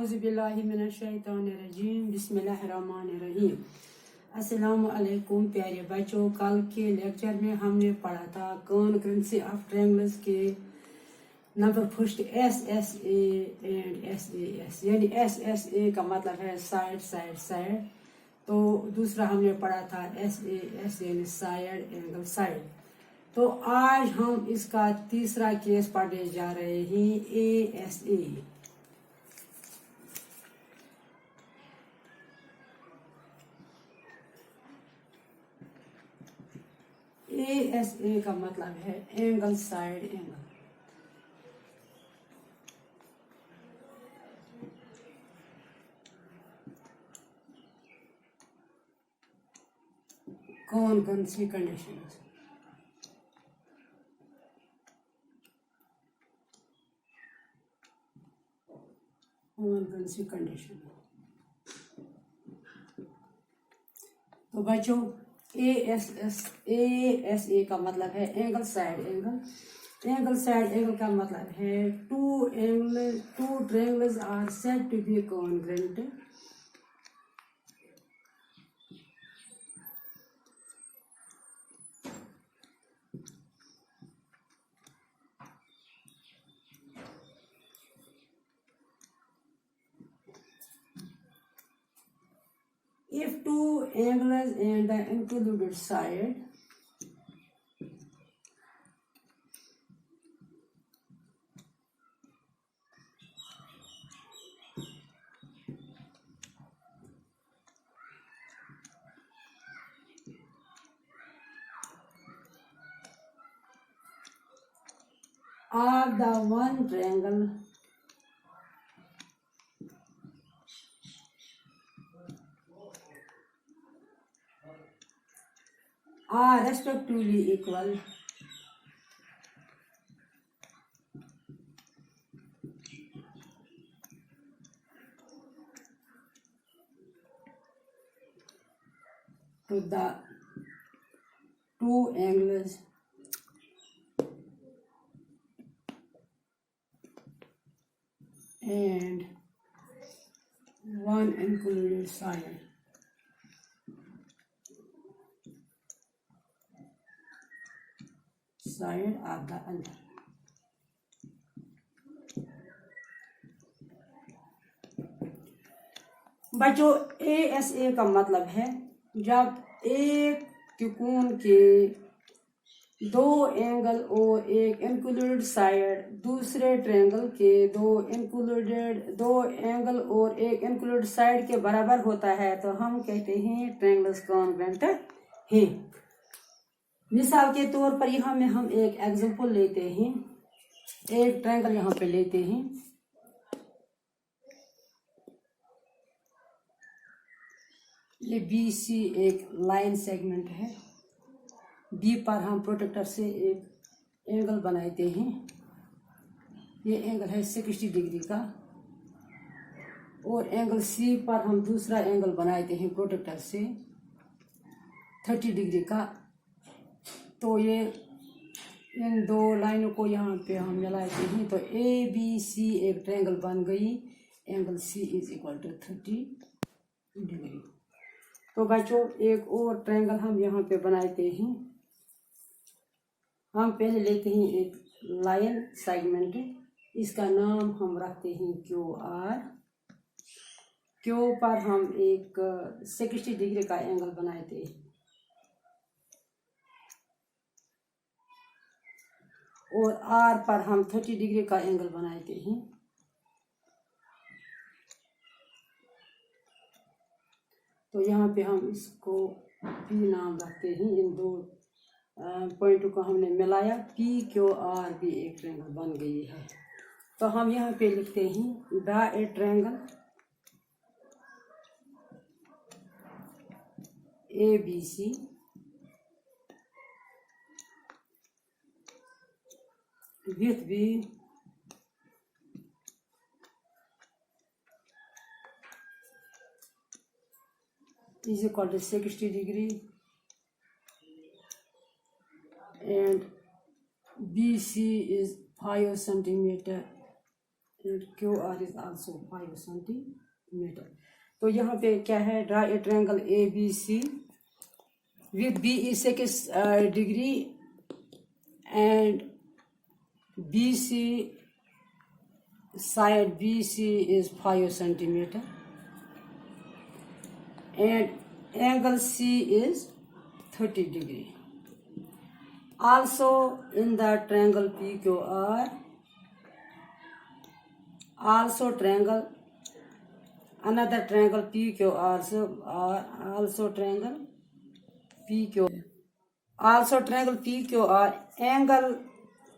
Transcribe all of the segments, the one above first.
औज़ुबिल्लाहिमिनश्शैतानिर्रजीम बिस्मिल्लाहिर्रहमानिर्रहीम। अस्सलाम वालेकुम प्यारे बच्चों, कल के लेक्चर में हमने पढ़ा था कॉन्ग्रुएंसी ऑफ ट्रायंगल्स के number first S S A and S A S, यानी एस एस ए का मतलब है साइड साइड साइड। तो दूसरा हमने पढ़ा था एस ए एस यानी साइड एंगल साइड। तो आज हम इसका तीसरा केस पढ़ने जा रहे हैं ए एस ए। ए का मतलब है angle side angle. Congruency conditions. Congruency condition. तो बच्चों ए एस ए का मतलब है angle side angle. Angle side angle का मतलब है two triangles are said to be congruent if two angles and the included side of the one triangle are respectively equal, to the two angles and one included side of the other. बच्चों A S A का मतलब है जब एक त्रिकोण के दो angle और एक इंक्लूडेड साइड दूसरे ट्रायंगल के दो एंगल और एक इंक्लूडेड साइड के बराबर होता है तो हम कहते हैं ट्रायंगल्स कॉन्ग्रुएंट हैं। मिसाल के तौर पर यहाँ में हम एक एग्जांपल लेते हैं। एक ट्रायंगल यहाँ पे लेते हैं। ये बी सी एक लाइन सेगमेंट है। बी पर हम प्रोटेक्टर से एक एंगल बनाते हैं। ये एंगल है 60 डिग्री का और एंगल सी पर हम दूसरा एंगल बनाते हैं प्रोटेक्टर से 30 डिग्री का। तो ये इन दो लाइनों को यहाँ पे हम मिलाते हैं तो ए बी सी एक ट्रायंगल बन गई। Angle C is equal to 30 degree. तो बच्चों एक और ट्रायंगल हम यहाँ पे बनाते हैं। हम पहले लेते हैं एक लाइन सेगमेंट, इसका नाम हम रखते हैं क्यू आर। क्यू पर हम एक 60 डिग्री का एंगल बनाते हैं और आर पर हम 30 डिग्री का एंगल बनाते हैं। तो यहाँ पे हम इसको पी नाम रखते हैं। इन दो पॉइंटों को हमने मिलाया, पी क्यू आर भी एक ट्रायंगल बन गई है। तो हम यहाँ पे लिखते हैं draw a triangle A B C with B is equal to 60 degree and BC is 5 centimeter and QR is also 5 centimeter. तो यहाँ पे क्या है, draw a triangle ABC with BE 6 degree and BC side BC is 5 centimeter and angle C is 30 degree. Also in the triangle PQR, also triangle, another triangle PQR, also triangle PQR, also triangle PQR, angle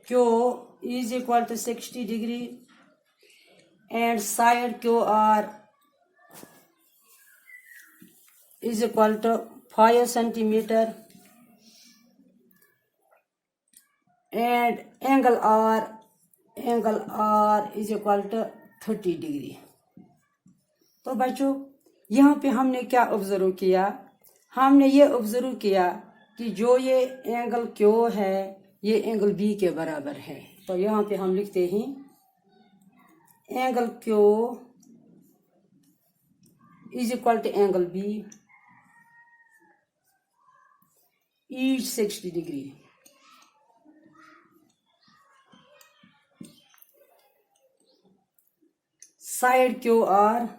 Q is equal to 60 degree and side QR is equal to 5 centimeter and angle R is equal to 30 degree. तो बच्चों यहाँ पे हमने क्या observe किया, हमने ये observe किया कि जो ये एंगल क्यू है ये एंगल बी के बराबर है। तो यहाँ पे हम लिखते हैं angle Q is equal to angle B each 60 degree. Side QR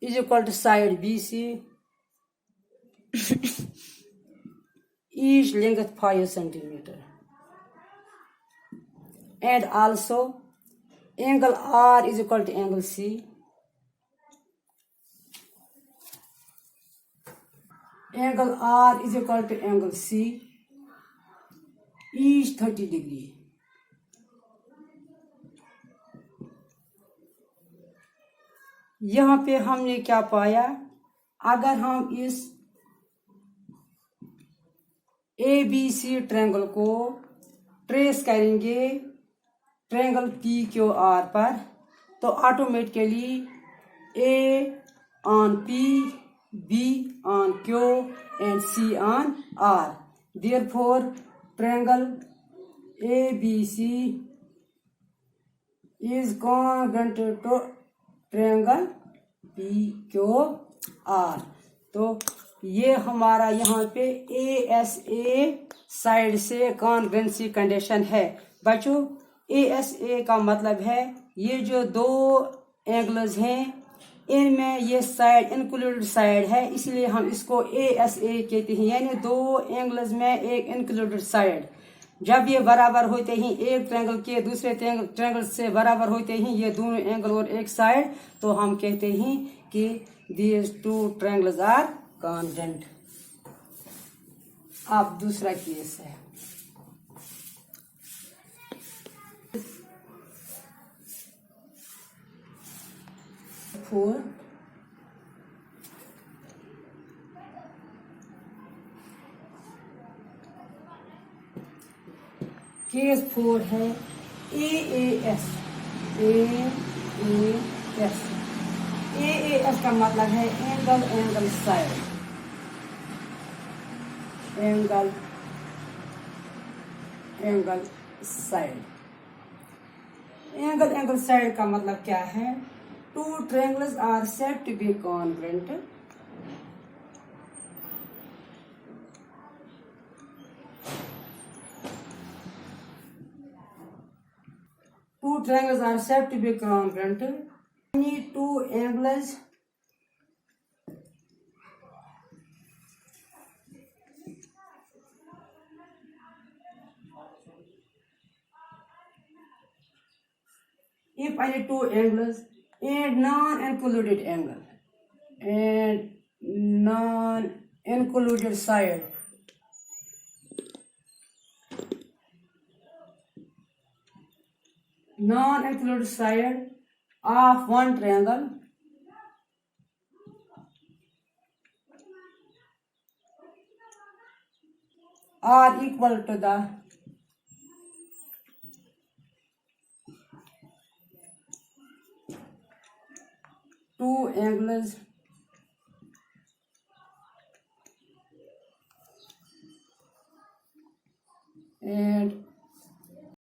is equal to side BC each length 5 centimeter. And also angle R is equal to angle C angle R is equal to angle C each 30 degree. यहाँ पे हमने क्या पाया, अगर हम इस ABC triangle को trace करेंगे ट्रायंगल PQR पर तो automatically A on P, B on Q and C on R. Therefore, triangle ABC is congruent to triangle PQR. तो ये हमारा यहाँ पे ASA साइड से कॉन्ग्रुएंसी कंडीशन है। बच्चों ASA का मतलब है ये जो दो एंगल्स हैं इनमें ये साइड इंक्लूडेड साइड है, इसलिए हम इसको ASA कहते हैं, यानी दो एंगल्स में एक इंक्लूडेड साइड। जब ये बराबर होते हैं एक ट्रायंगल के दूसरे ट्रायंगल से बराबर होते हैं ये दोनों एंगल और एक साइड, तो हम कहते हैं कि these two triangles are congruent. अब दूसरा केस है, केस 4 है AAS। AAS का मतलब है एंगल साइड, एंगल साइड का मतलब क्या है, two triangles are said to be congruent two triangles are said to be congruent. Any two angles if any two angles and non-included angle and non-included side of one triangle are equal to the two angles and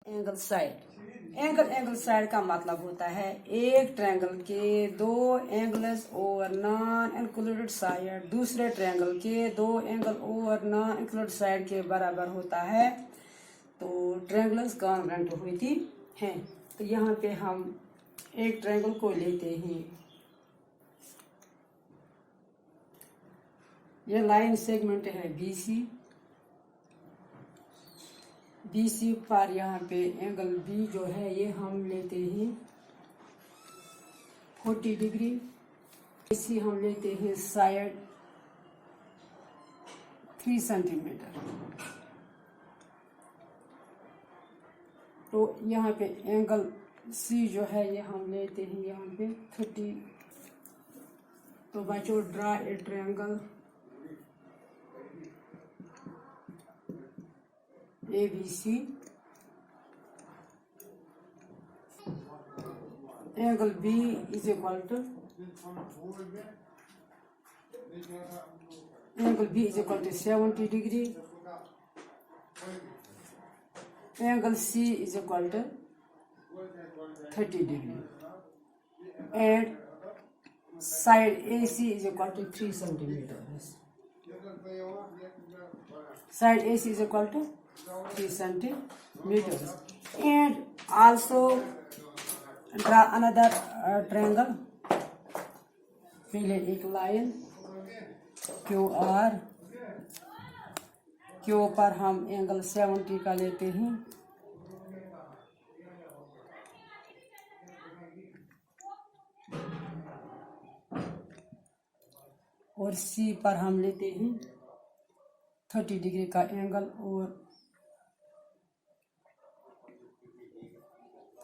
angle side. Angle side का मतलब होता है एक triangle के दो angles और non included side दूसरे triangle के दो एंगल और नॉन इंक्लूडेड साइड के बराबर होता है, तो ट्रायंगल्स कॉन्ग्रुएंट होती हैं। तो यहाँ पे हम एक ट्रायंगल को लेते हैं, ये लाइन सेगमेंट है BC पर यहाँ पे एंगल B जो है ये हम लेते हैं 40 डिग्री। AC हम लेते हैं साइड 3 सेंटीमीटर। तो यहाँ पे एंगल C जो है ये हम लेते हैं यहाँ पे 30। तो बच्चों draw a triangle ABC, angle B is equal to 70 degree, angle C is equal to 30 degree, and side AC is equal to 3 centimeters. Side AC is equal to 3 centimeters, and also draw another triangle. पहले एक line QR, Q पर हम angle 70 का लेते हैं, और C पर हम लेते हैं 30 डिग्री का एंगल, और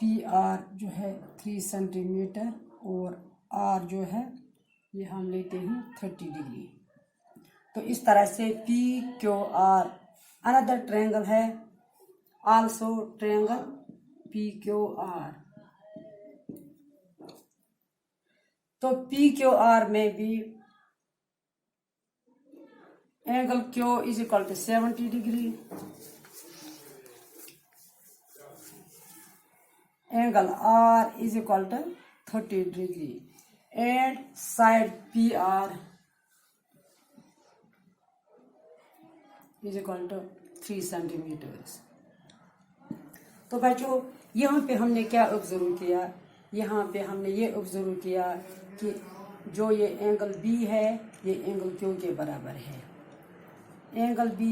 PR जो है 3 सेंटीमीटर, और R जो है ये हम लेते हैं 30 डिग्री। तो इस तरह से PQR अनदर ट्रायंगल है, आल्सो ट्रायंगल PQR। तो PQR में भी angle Q is equal to 70 degree, angle R is equal to 30 degree, and side PR is equal to 3 centimetres. तो बच्चों यहाँ पे हमने क्या ऑब्जर्व किया, यहाँ पे हमने ये ऑब्जर्व किया कि जो ये एंगल B है ये एंगल Q के बराबर है। Angle B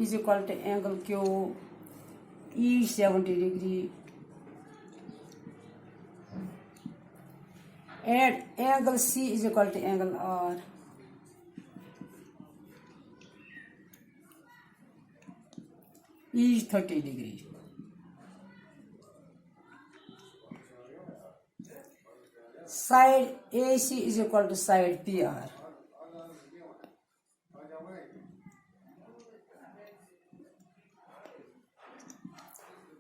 is equal to angle Q is 70 degree, and angle C is equal to angle R is 30 degree. Side AC is equal to side PR.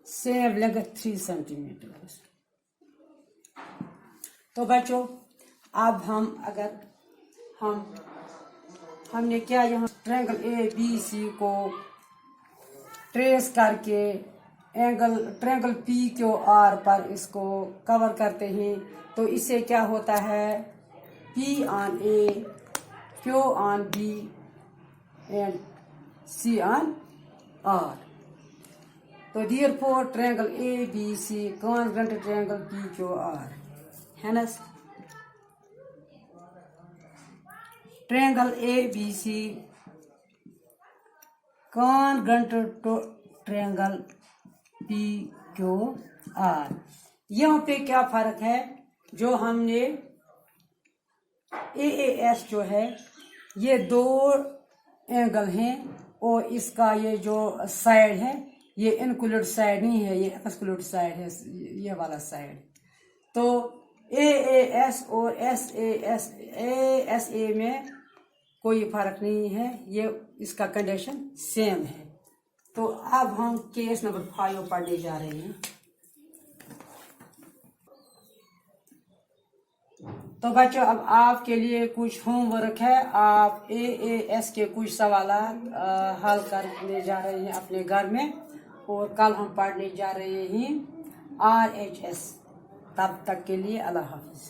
Same length 3 centimeters. तो बच्चों अब हमने क्या यहाँ triangle ABC को trace करके triangle PQR पर इसको कवर करते हैं, तो इससे क्या होता है P on A, Q on B and C on R। तो therefore triangle ABC congruent triangle PQR है ना। Triangle ABC congruent triangle PQR। यहाँ पे क्या फर्क है, जो हमने AAS जो है ये दो एंगल हैं, और इसका ये जो साइड है ये इनक्लूड साइड नहीं है, ये एक्सक्लूड साइड है, ये वाला साइड। तो AAS और ASA में कोई फर्क नहीं है, ये इसका कंडीशन सेम है। तो अब हम केस नंबर 5 पढ़ने जा रहे हैं। तो बच्चों अब आपके लिए कुछ होमवर्क है, आप AAS के कुछ सवाल हल करने जा रहे हैं अपने घर में, और कल हम पढ़ने जा रहे हैं RHS। तब तक के लिए अल्लाह हाफिज।